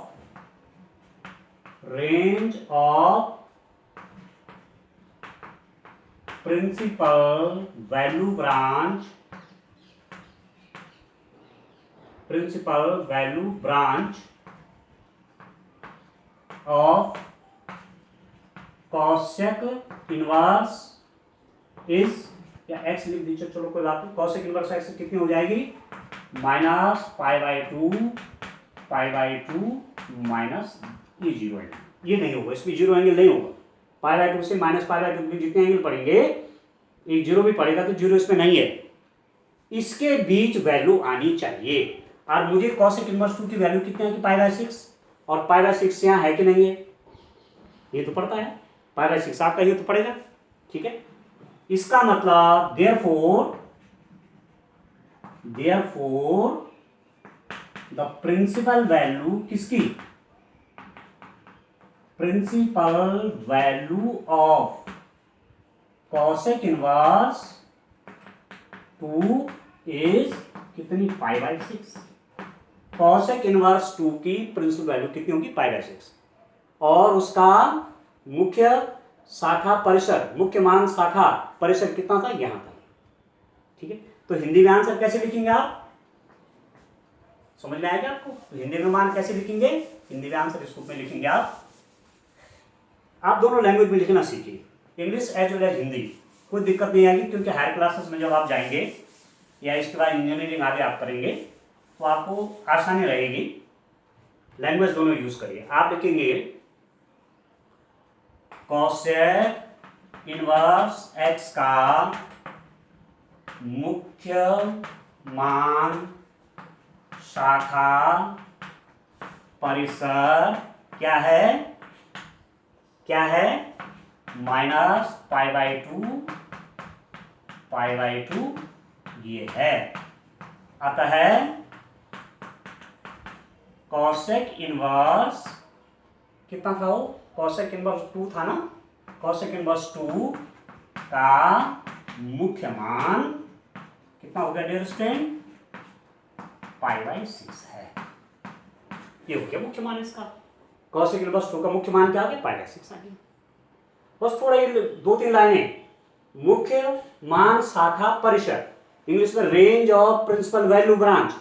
principal value branch of cosec inverse is, या एक्स लिख दीजिए, चलो कोई बात नहीं, कॉसेक इनवर्स एक्स कितनी हो जाएगी, -π/2 माइनस ये 0 एंगल, ये नहीं होगा, इसमें 0 एंगल नहीं होगा। π/2 से -π/2 के जितने एंगल पड़ेंगे, एक 0 भी पड़ेगा तो 0 इसमें नहीं है, इसके बीच वैल्यू आनी चाहिए। और मुझे कॉसेक इनवर्स 2 की वैल्यू कितनी है कि π/6, और π/6 यहाँ है कि नहीं है, ये तो पड़ता है, π/6 आपका ये तो पड़ेगा, ठीक है। इसका मतलब देयरफॉर द प्रिंसिपल वैल्यू किसकी, principal value of cosec inverse 2 is कितनी, π/6। कॉसेक इनवर्स 2 की प्रिंसिपल वैल्यू कितनी होगी, π/6, और उसका मुख्य शाखा परिसर, मुख्य मान शाखा परिसर कितना था, यहां था, ठीक है। तो हिंदी में आंसर कैसे लिखेंगे आप, समझ में आएगा आपको, तो हिंदी में मान कैसे लिखेंगे, हिंदी में आंसर इस रूप में लिखेंगे आप दोनों लैंग्वेज में लिखना सीखिए, English as well as Hindi, कोई दिक्कत नहीं आएगी, क्योंकि हायर क्लासेस में जब आप जाएंगे या इसके बाद इंजीनियरिंग आगे आप करेंगे तो आपको आसानी रहेगी, लैंग्वेज दोनों यूज करिए। आप लिखेंगे कॉसेक इनवर्स एक्स का मुख्य मान शाखा परिसर क्या है, -π/2 ये है। आता है कॉसेक इनवर्स कितना था, वो कॉसेक इनवर्स 2 था ना, कॉसेक इनवर्स 2 का मुख्य मान कितना हो गया डियर स्टूडेंट, π/6 है, ये हो गया मुख्य मान इसका। कॉसेक इनवर्स 2 का मुख्य मान क्या आ गया, π/6 आ गया। बस थोड़ा ये 2-3 लाइनें, मुख्य मान शाखा परिसर, इंग्लिश में range of principal value branch,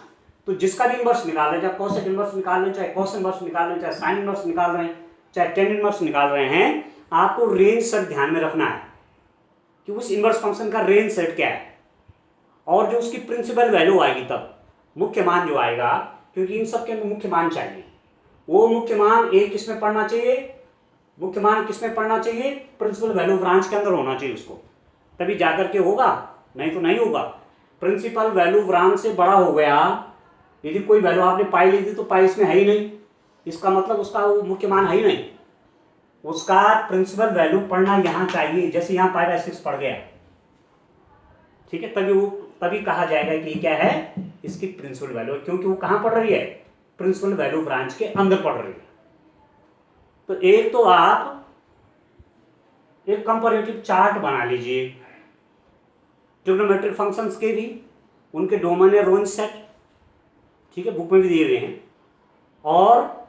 तो जिसका भी इनवर्स निकाल रहे हैं, चाहे कॉसेक इनवर्स निकाल लें, चाहे कॉस इनवर्स निकाल लें, चाहे साइन इनवर्स निकाल रहे हैं, चाहे टेन इनवर्स निकाल रहे हैं, आपको रेंज सेट ध्यान में रखना है कि उस इनवर्स फंक्शन का रेंज सेट क्या है, और जो उसकी प्रिंसिपल वैल्यू आएगी तब मुख्य मान जो आएगा, क्योंकि इन सब के मुख्य मान चाहिए, वो मुख्य मान एक किसमें पढ़ना चाहिए, मुख्य मान किसमें पढ़ना चाहिए, प्रिंसिपल वैल्यू ब्रांच के अंदर होना चाहिए उसको, तभी जाकर के होगा, नहीं तो नहीं होगा। प्रिंसिपल वैल्यू ब्रांच से बड़ा हो गया, यदि कोई वैल्यू आपने पाई ली थी तो पाई इसमें है ही नहीं, इसका मतलब उसका वो मुख्य मान है ही नहीं, उसका प्रिंसिपल वैल्यू पढ़ना यहाँ चाहिए, जैसे यहाँ π/6 पढ़ गया, ठीक है, तभी कहा जाएगा कि क्या है, इसकी प्रिंसिपल वैल्यू, क्योंकि वो कहाँ पढ़ रही है, प्रिंसिपल वैल्यू ब्रांच के अंदर पढ़ रही है। तो एक तो आप एक कंपैरेटिव चार्ट बना लीजिए ट्रिग्नोमेट्रिक फंक्शंस के भी, उनके डोमेन या रेंज सेट, ठीक है, बुक में भी दिए हुए हैं, और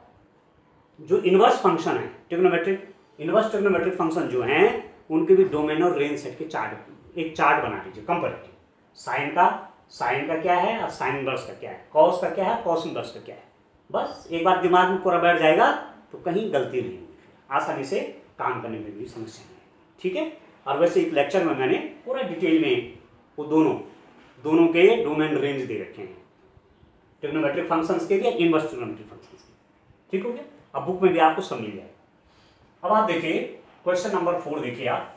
जो इनवर्स फंक्शन है इनवर्स ट्रिग्नोमेट्रिक फंक्शन जो हैं उनके भी डोमेन और रेंज सेट के चार्ट, एक चार्ट बना लीजिए कंपैरेटिव, साइन का क्या है और साइन इनवर्स का क्या है, कॉस का क्या है, कॉस इनवर्स का क्या है, बस एक बार दिमाग में पूरा बैठ जाएगा तो कहीं गलती नहीं होगी, आसानी से काम करने में भी समस्या नहीं, ठीक है। और वैसे एक लेक्चर में मैंने पूरा डिटेल में वो दोनों के डोमेन रेंज दे रखे हैं, ट्रिग्नोमेट्रिक फंक्शंस के लिए, इनवर्स ट्रिग्नोमेट्रिक फंक्शंस के, ठीक हो गया। अब बुक में भी आपको सब मिल जाएगा। अब आप देखिए क्वेश्चन नंबर 4 देखिए आप,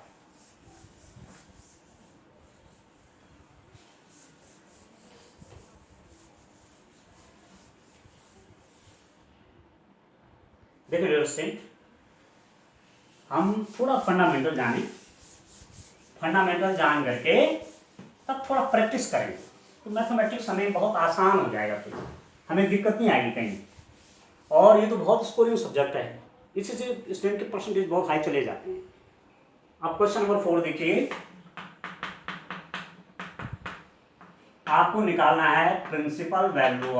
देखिए डियर स्टूडेंट, हम थोड़ा फंडामेंटल जान करके तब थोड़ा प्रैक्टिस करेंगे तो मैथमेटिक्स हमें बहुत आसान हो जाएगा, फिर हमें दिक्कत नहीं आएगी कहीं, और ये तो बहुत स्कोरिंग सब्जेक्ट है, इसी से स्टूडेंट के परसेंटेज बहुत हाई चले जाते हैं। अब क्वेश्चन नंबर 4 देखिए, आपको निकालना है प्रिंसिपल वैल्यू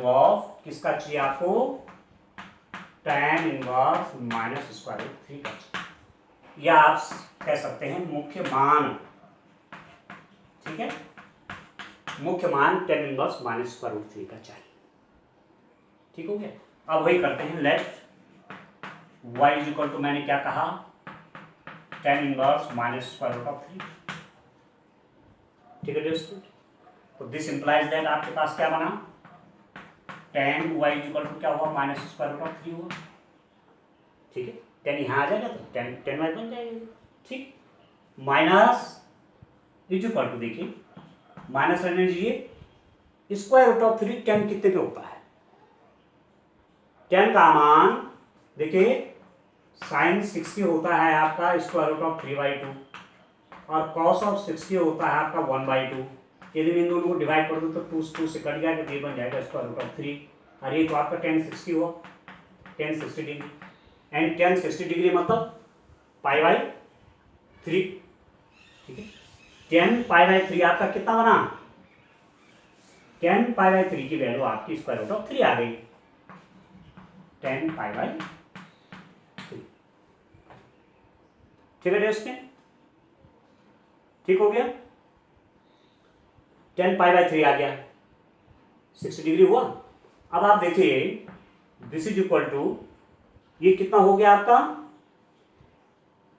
ऑफ किसका चाहिए आपको, tan inverse minus square root 3 का चाहिए, या आप कह सकते हैं मुख्य मान। ठीक है, मुख्य मान tan inverse minus square root 3 का चाहिए। ठीक हो गया। अब वही करते हैं, let y is equal to, मैंने क्या कहा, tan inverse minus square root of 3। ठीक है दोस्तों, तो दिस इंप्लाइज दैट आपके पास क्या बना, tan y is equal to क्या हुआ, माइनस स्क्वायर रूट ऑफ 3 हुआ। ठीक है, tan यहाँ आ जाएगा तो tan y बन जाएगा। ठीक, माइनस इज इक्वल टू, देखिए माइनस रहने दीजिए, स्क्वायर रूट ऑफ 3 tan कितने पे होता है, tan का मान देखिए साइन 60 होता है आपका स्क्वायर रूट ऑफ 3/2, और कॉस ऑफ 60 होता है आपका 1/2। यदि इन दोनों को डिवाइड कर दो तो 2 से कट जाएगा, ये बन जाएगा स्क्वायर रूट ऑफ 3, और ये तो आपका tan 60 हुआ, tan 60 degree, and tan 60 degree मतलब π/3। ठीक है, tan π/3 आपका कितना बना, tan π/3 की वैल्यू आपकी स्क्वायर रूट ऑफ 3 आ गई, tan π/3। ठीक है दोस्तों, ठीक हो गया, tan π/3 आ गया, 60 डिग्री हुआ। अब आप देखिए दिस इज इक्वल टू, ये कितना हो गया आपका,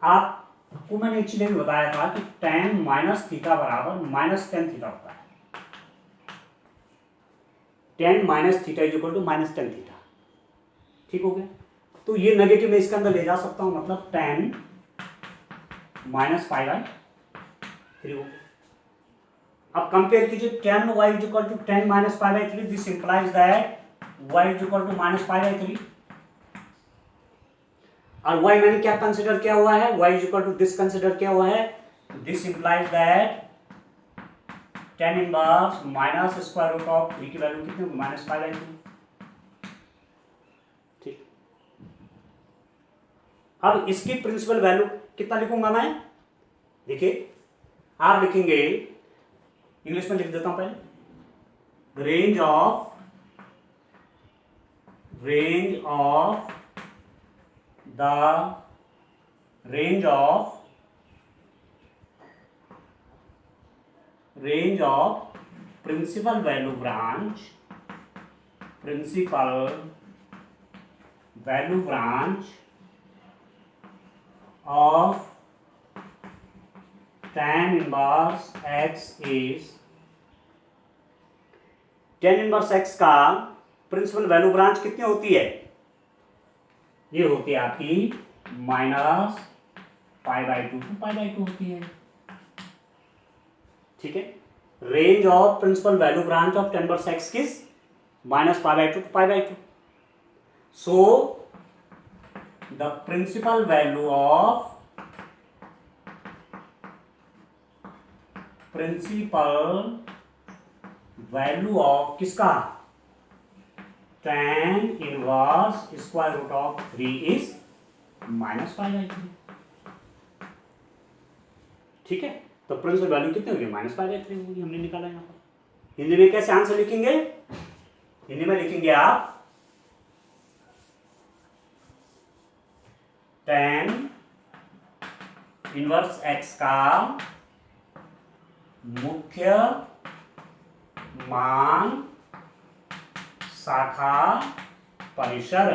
आपको मैंने एक चीज भी बताया था कि tan माइनस थीटा बराबर माइनस tan थीटा होता है, tan minus theta is equal to minus tan theta. ठीक हो गया, तो ये नेगेटिव मैं इसके अंदर ले जा सकता हूं, मतलब tan माइनस π/3 हो गया। अब कंपेयर कीजिए, tan y is equal to tan minus π/3, this implies that y is equal to minus π/3, और y मैंने क्या कंसिडर किया हुआ है, y is equal to this consider किया हुआ है, this implies that tan inverse minus square root of 3 की वैल्यू कितनी होगी, माइनस π/3। ठीक, अब इसकी प्रिंसिपल वैल्यू कितना लिखूंगा मैं, देखिए आप लिखेंगे, इंग्लिश में लिख देता हूं पहले, range of principal value branch of tan inverse x is, tan inverse x का प्रिंसिपल वैल्यू ब्रांच कितनी होती है, ये होती है आपकी माइनस π/2 टू π/2 होती है। ठीक है, range of principal value branch of tan inverse x किस, minus π/2 to π/2। So the principal value of किसका, tan inverse square root of 3 is minus π/3। ठीक है, तो प्रिंसिपल वैल्यू कितनी होगी, माइनस π/3 होगी, हमने निकाला यहाँ पर। हिंदी में कैसे आंसर लिखेंगे, हिंदी में लिखेंगे आप tan इनवर्स x का मुख्य मान शाखा परिसर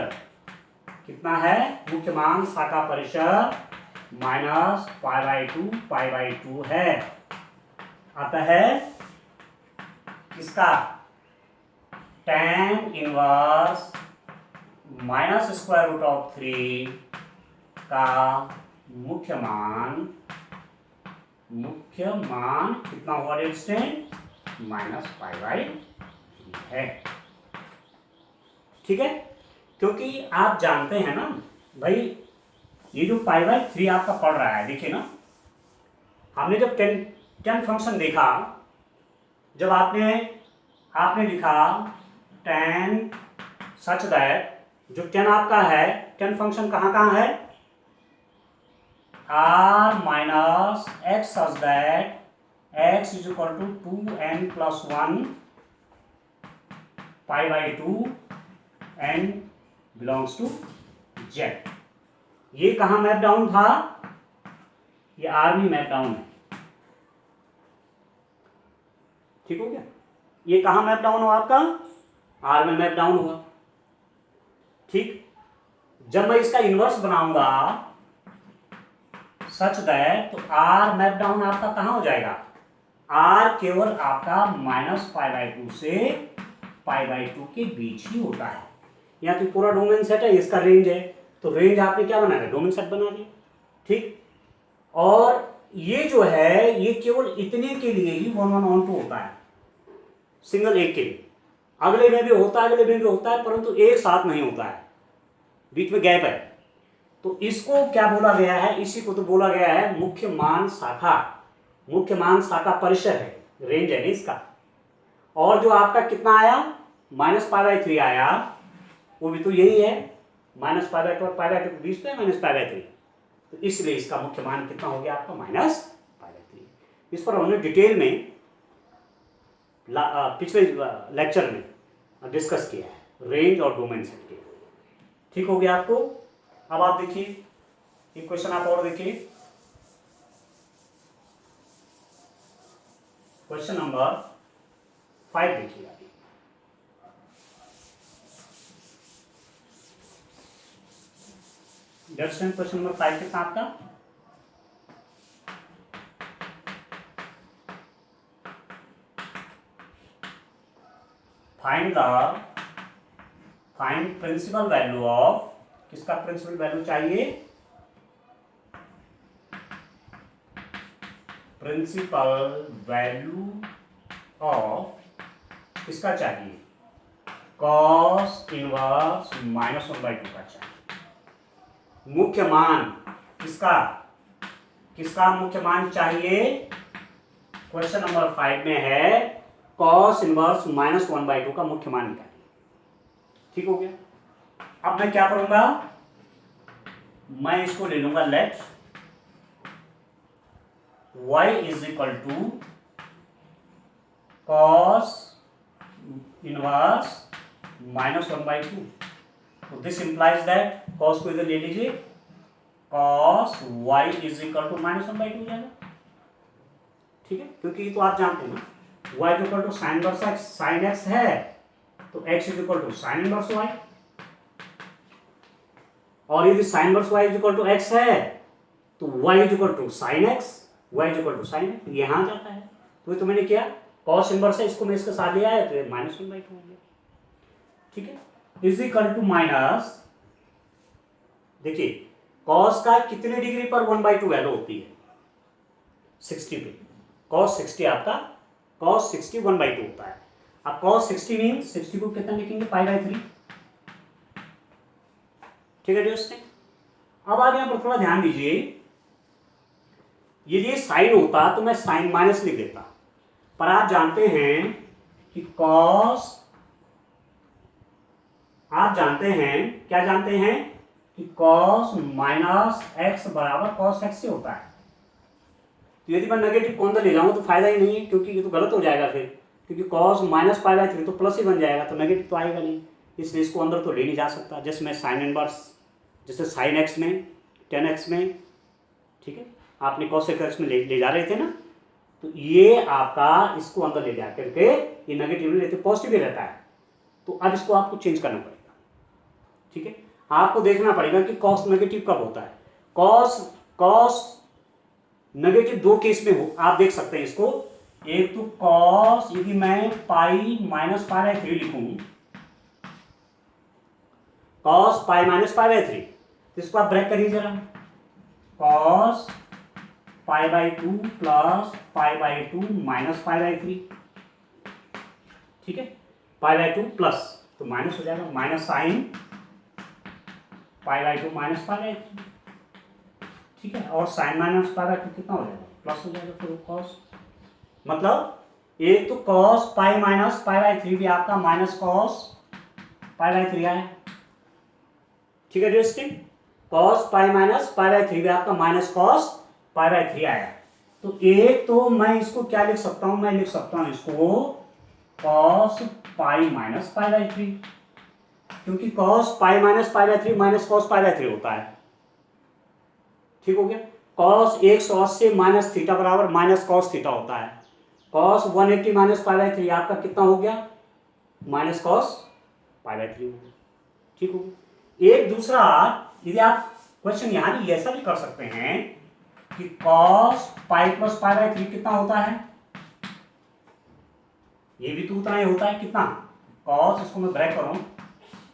कितना है, मुख्य मान शाखा परिसर माइनस π/2 है, आता है किसका, tan inverse minus square root of 3 का मुख्य मान कितना हुआ रेजिस्टेंस, माइनस π/3 है। ठीक है, क्योंकि आप जानते हैं ना भाई, ये जो π/3 आपका पड़ रहा है, देखिए ना, हमने जब tan फंक्शन देखा, जब आपने लिखा tan सच दैट, जो tan आपका है, tan फंक्शन कहाँ है, r minus x such that x is equal to 2n plus 1 pi by 2 n belongs to z। ये कहाँ मैप डाउन था? ये आर में मैप डाउन है। ठीक हो गया? ये कहाँ मैप डाउन हुआ आपका? आर में मैप डाउन हुआ। ठीक, जब मैं इसका इन्वर्स बनाऊंगा सच दैट, तो आर मैप डाउन आपका कहाँ हो जाएगा? आर केवल आपका -π/2 से π/2 के बीच ही होता है। यहाँ तो पूरा डोमेन सेट है, इसका रेंज है, तो रेंज आपने क्या बना दिया? डोमेन सेट बना दिया। ठीक, और ये जो है ये केवल इतने के लिए ही 1 1 on 2 होता है, सिंगल एक के लिए। अगले में भी होता है, अगले में भी होता है, परंतु एक साथ नहीं होता है, बीच में गैप है। तो इसको क्या बोला गया है? इसी को तो बोला गया है मुख्य मान शाखा। मुख्य मान शाखा परिसर है, रेंज है नहीं इसका। और जो आपका कितना आया? -π/3 आया, वो भी तो यही है, -π/2 और π/2 के बीच में -π/3। तो इसलिए इसका मुख्य मान कितना हो गया आपका? -π/3। इस पर हमने डिटेल में पिछले लेक्चर में डिस्कस किया है, रेंज और डोमेन सेट के। ठीक हो गया आपको? अब आप देखिए एक क्वेश्चन आप और देखिए, क्वेश्चन नंबर 5 देखिए अभी। क्वेश्चन नंबर 5 कितना आपका? फाइंड प्रिंसिपल वैल्यू ऑफ, किसका प्रिंसिपल वैल्यू चाहिए? प्रिंसिपल वैल्यू ऑफ किसका चाहिए? कॉस इनवर्स -1/2 का चाहिए। मुख्य मान किसका? किसका मुख्य मान चाहिए? क्वेश्चन नंबर 5 में है कॉस इनवर्स -1/2 का मुख्य मान निकालिए। ठीक हो गया? अब मैं क्या करूंगा? मैं इसको ले लूंगा let y is equal to cos inverse -1/2। तो दिस इंप्लाइज दैट, कॉस को इधर ले लीजिए, cos y is equal to -1/2 हो जाएगा। ठीक है, क्योंकि तो आप जानते हैं ना y is equal to sine inverse x, sine x है तो x is equal to sine inverse y, और यदि sine inverse y is equal to x है तो y is equal to sine x, y is equal to sine x, यहां जाता है। तो मैंने किया कॉस इनवर्स है, इसको मैं इसके साथ ले आया तो ये -1/2 हो गया। ठीक है, इज इक्वल टू माइनस, देखिए कॉस का कितने डिग्री पर 1/2 वैल्यू होती है? 60 पे। कॉस 60 आपका, कॉस 60 1/2 होता है। अब कॉस 60 मीन 60 को कितना लिखेंगे? π/3। ठीक है दोस्तों, अब आप यहां पर थोड़ा ध्यान दीजिए, यदि साइन होता तो मैं साइन माइनस लिख देता, पर आप जानते हैं कि कॉस, आप जानते हैं, क्या जानते हैं कि कॉस -x बराबर कॉस x से होता है। तो यदि मैं नेगेटिव को अंदर ले जाऊंगा तो फायदा ही नहीं है, क्योंकि ये तो गलत हो जाएगा फिर, क्योंकि कॉस -π/3 तो प्लस ही बन जाएगा, तो नेगेटिव तो आएगा नहीं, इसलिए इसको अंदर तो ले नहीं जा सकता। जैसे मैं साइन इनवर्स, जैसे साइन x में 10x में, ठीक है, आपने कॉसेक x में ले जा रहे थे ना, तो ये आपका इसको अंदर ले जा करके ये नेगेटिव नहीं रहते, पॉजिटिव ही रहता है। तो अब इसको आपको चेंज करना पड़ेगा। ठीक है, आपको देखना पड़ेगा कि कॉस नेगेटिव कब होता है। कॉस नेगेटिव दो केस में हो, आप देख सकते हैं इसको। एक तो कॉस, यदि मैं पाई -π/3 लिखूं, कॉस पाई -π/3, तो इसको आप ब्रेक करिए जरा, कॉस π/2 प्लस π/2 -π/3। ठीक है, π/2 प्लस तो माइनस हो जाएगा, माइनस साइन π/2 -π/3। ठीक है, और साइन -π/2 कितना हो जाएगा? प्लस हो जाएगा। फिर कॉस, मतलब एक तो कॉस पाई -π/3 भी आपका माइनस कॉस π/3 आया। ठीक है दोस्तों, cos pi minus pi by 3 भी आपका माइनस कॉस पाई बाई 3 आया। तो एक तो मैं इसको क्या लिख सकता हूं, मैं लिख सकता हूं इसको cos pi minus pi by 3, क्योंकि cos pi minus pi by 3 minus cos pi by 3 होता है। ठीक हो गया। कॉस 180 माइनस थीटा बराबर माइनस कॉस थीटा होता है। कॉस 180 माइनस पाई बाई 3 आपका कितना हो गया, माइनस कॉस पाई बाई 3 हो गया। ठीक हो गया। एक दूसरा, यदि आप क्वेश्चन यहां भी ऐसा भी कर सकते हैं कि cos pi plus pi by 3 कितना होता है, ये भी तो उतना ही होता है। कितना, कॉस, इसको मैं ब्रेक करूं,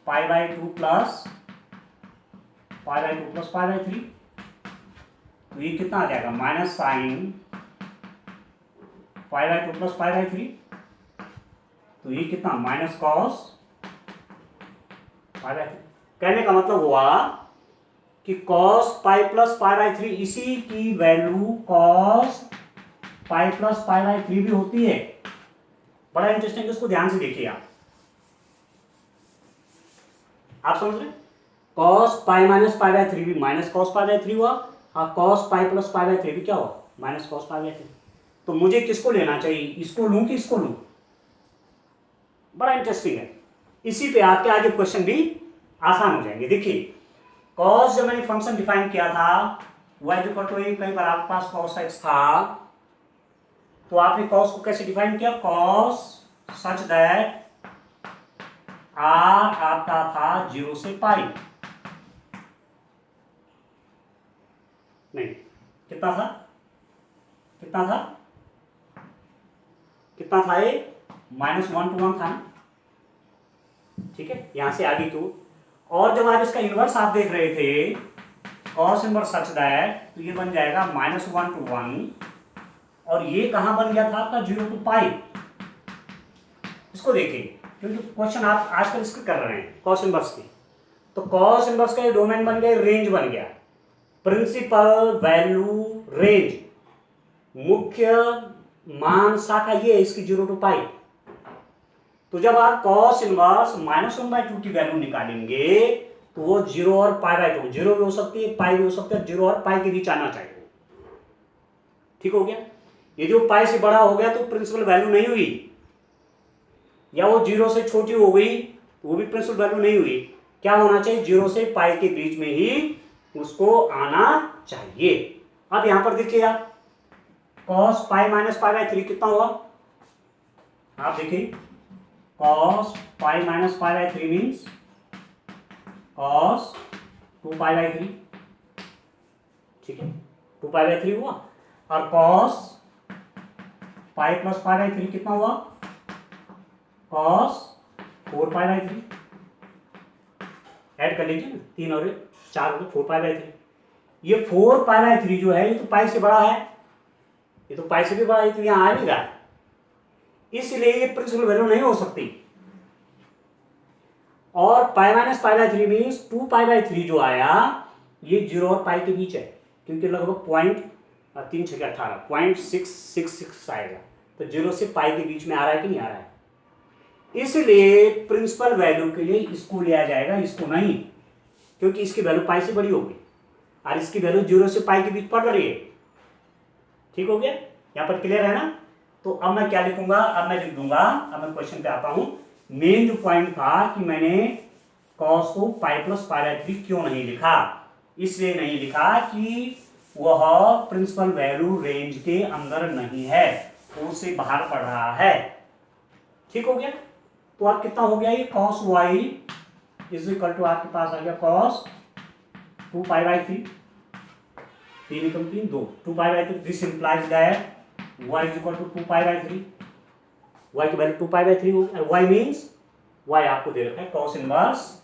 pi by 2 plus pi by 2 plus pi by 3, तो ये कितना आ जाएगा, minus sine pi by 2 plus pi by 3, तो ये कितना, माइनस कॉस पाई बाई 3। कहने का मतलब हुआ कि cos pi plus pi by 3 इसी की value cos pi plus pi by 3 भी होती है। बड़ा इंटरेस्टिंग, इसको ध्यान से देखिए आप समझ रहे, cos pi minus pi by 3 भी माइनस कॉस पाई बाई 3 हुआ, और cos pi plus pi by 3 भी क्या हुआ, माइनस कॉस पाई बाई 3। तो मुझे किसको लेना चाहिए, इसको लूं कि इसको लूं, बड़ा इंटरेस्टिंग है। इसी पे आपके आगे क्वेश्चन भी आसान हो जाएंगे। देखिए कॉस, जब मैंने फंक्शन डिफाइन किया था y इक्वल टू ए, कई बार आपके पास कॉस एक्स था, तो आपने कॉस को कैसे डिफाइन किया, कॉस सच दैट आर आता था 0 से पाई, नहीं कितना था, कितना था, कितना था ये, -1 to 1 था ना। ठीक है, यहां से आगे तो, और जब आप इसका इनवर्स आप देख रहे थे कॉस इनवर्स सच दैट, तो ये बन जाएगा -1 to 1, और ये कहां बन गया था आपका 0 to पाई। इसको देखिए, क्योंकि क्वेश्चन आप आजकल इसके कर रहे हैं कॉस इनवर्स की, तो कॉस इनवर्स का डोमेन बन गया, रेंज बन गया, प्रिंसिपल वैल्यू रेंज, मुख्य मान शाखा ये है इसकी 0 to पाई। तो जब आप कॉस इनवर्स -1/2 की वैल्यू निकालेंगे तो वो 0 और पाई बाई 2, 0 भी हो सकती है पाई भी हो सकता है, 0 और पाई के बीच आना चाहिए। ठीक हो गया। यदि वो पाई से बड़ा हो गया तो प्रिंसिपल वैल्यू नहीं हुई, या वो 0 से छोटी हो गई तो वो भी प्रिंसिपल वैल्यू नहीं हुई। क्या होना चाहिए, 0 से पाई के बीच में ही उसको आना चाहिए। अब यहां पर देखिए आप, cos pi minus pi by 3 कितना हुआ, आप देखिए cos pi minus pi by 3 means cos 2 pi by 3। ठीक है, 2 पाई बाई 3 हुआ, और cos pi plus pi by 3 कितना हुआ, कॉस 4 पाई बाई 3। ऐड कर लीजिए ना, 3 और 4 हो गए, 4 पाई बाई 3। ये 4 पाई बाई 3 जो है ये तो पाई से बड़ा है, ये तो पाई से भी बड़ा है, तो यहां आ नहीं रहा है, इसलिए ये प्रिंसिपल वैल्यू नहीं हो सकती। और pi minus pi by 3 means 2 pi by 3 जो आया ये 0 और पाई के बीच है, क्योंकि लगभग 0.666 आएगा, तो 0 से पाई के बीच में आ रहा है कि नहीं आ रहा है, इसलिए प्रिंसिपल वैल्यू के लिए इसको लिया जाएगा, इसको नहीं, क्योंकि इसकी वैल्यू पाई से बड़ी होगी और इसकी वैल्यू 0 से पाई के बीच पड़ रही है। ठीक हो गया, यहां पर क्लियर है ना। तो अब मैं क्या लिखूंगा, अब मैं लिख दूंगा, अब मैं क्वेश्चन पे आता हूं। मेन जो पॉइंट था कि मैंने कॉस को पाई प्लस पाई बाई 3 क्यों नहीं लिखा, इसलिए नहीं लिखा कि वह प्रिंसिपल वैल्यू रेंज के अंदर नहीं है, उससे बाहर पड़ रहा है। ठीक हो गया। तो आप कितना हो गया, ये cos y is equal to आपके पास आ गया cos 2 pi by 3, 3 Ekam 3 2, 2 pi by 3। This implies that y is equal to 2 pi by 3, y की वैल्यू 2 पाई बाई 3 होगी, और y मीन्स y आपको दे रखा है कॉस इनवर्स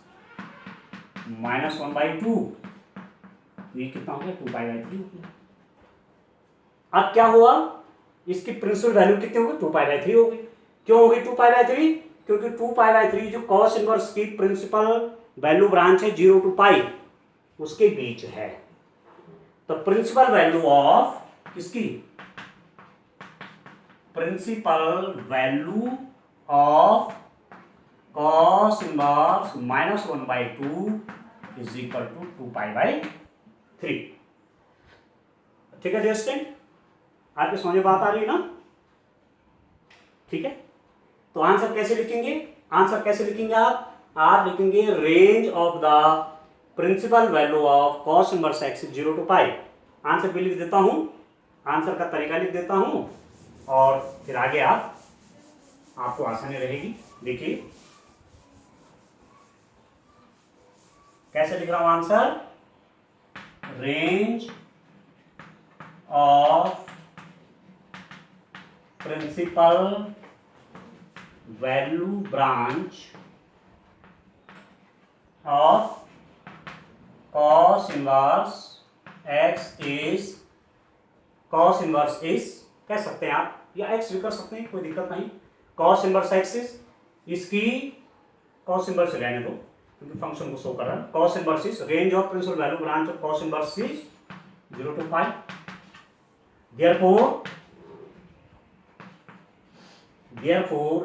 -1/2, ये कितना हो गया 2 पाई बाई 3 हो गया। अब क्या हुआ, इसकी प्रिंसिपल वैल्यू कितनी होगी, 2 पाई बाई 3 होगी। क्यों होगी 2 पाई बाई 3, क्योंकि 2 पाई बाई 3 जो कॉस इनवर्स की प्रिंसिपल वैल्यू ब्रांच है 0 to पाई उसके बीच है। तो प्रिंसिपल वैल्यू ऑफ किसकी, principal value of cos inverse -1/2 is equal to 2π/3। ठीक है डियर स्टूडेंट, आपके समझ में बात आ रही है ना? ठीक है, तो आंसर कैसे लिखेंगे? आंसर कैसे लिखेंगे आप लिखेंगे range of the principal value of cos inverse x 0 to π। Answer भी लिख देता हूं, आंसर का तरीका लिख देता हूं और फिर आगे आपको आसानी रहेगी। देखिए कैसे लिख रहा हूं answer, range of principal value branch of cos inverse x is, cos inverse is कह सकते हैं आप या x भी कर सकते हैं, कोई दिक्कत नहीं। cos इनवर्स x इज, इसकी cos इनवर्स रहने दो क्योंकि फंक्शन को शो कर रहा है। cos inverse is range of principal value branch of cos inverse is 0 to π। therefore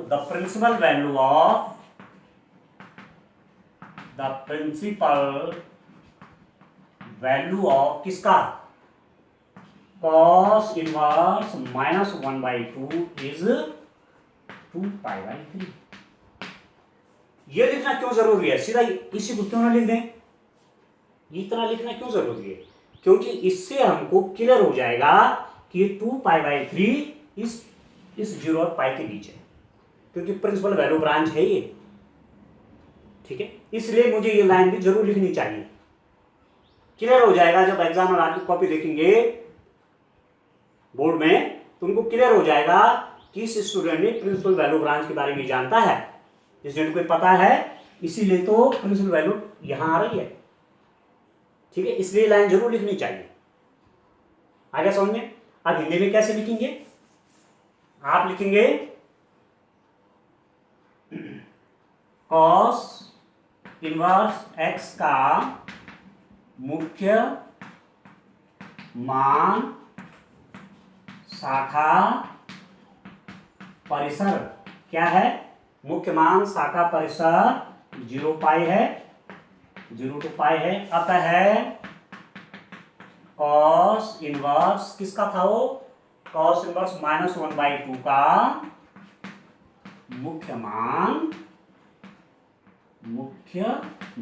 the principal value of किसका, cos इनवर्स -1/2 इज 2π/3। ये लिखना क्यों जरूरी है? सीधा इसी को क्यों ना लिख दें? इतना लिखना क्यों जरूरी है? क्योंकि इससे हमको क्लियर हो जाएगा कि 2π/3 इस 0 और π के बीच है, क्योंकि प्रिंसिपल वैल्यू ब्रांच है ये। ठीक है, इसलिए मुझे ये लाइन भी जरूर लिखनी चाहिए। क्लियर हो जाएगा जब एग्जामिनर आपकी कॉपी देखेंगे बोर्ड में तो उनको क्लियर हो जाएगा कि इस स्टूडेंट ने प्रिंसिपल वैल्यू ब्रांच के बारे में जानता है, इस स्टूडेंट को पता है, इसीलिए तो प्रिंसिपल वैल्यू यहां आ रही है। ठीक है, इसलिए लाइन जरूर लिखनी चाहिए। आगे समझ में? अब हिंदी में कैसे लिखेंगे? आप लिखेंगे cos इनवर्स x का मुख्य मान शाखा परिसर क्या है? मुख्य मान शाखा परिसर 0 π है, 0 to π है। अतः है cos इनवर्स किसका था वो? cos इनवर्स -1/2 का मुख्य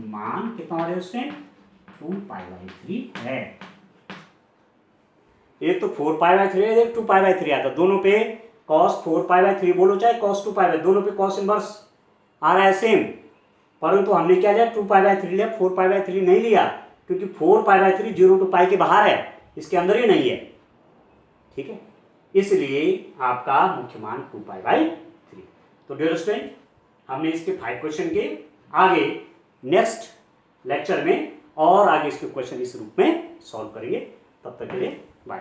मान कितना वाले स्टूडेंट? 2π/3 है। एक तो 4π/3 है, एक 2π/3 आता, दोनों पे cos 4π/3 बोलो चाहे cos 2π/3, दोनों पे cos इनवर्स आ रहा है सेम, परंतु हमने क्या लिया? 2π/3 लिया, 4π/3 नहीं लिया, क्योंकि 4π/3 0 to π के बाहर है, इसके अंदर ही नहीं है। ठीक है, इसलिए आपका मुख्य मान 2π/3। तो डियर स्टूडेंट, हमने इसके 5 क्वेश्चन के आगे नेक्स्ट लेक्चर में और आगे इसके क्वेश्चन इस रूप में सॉल्व करेंगे। तब तक के लिए बाय।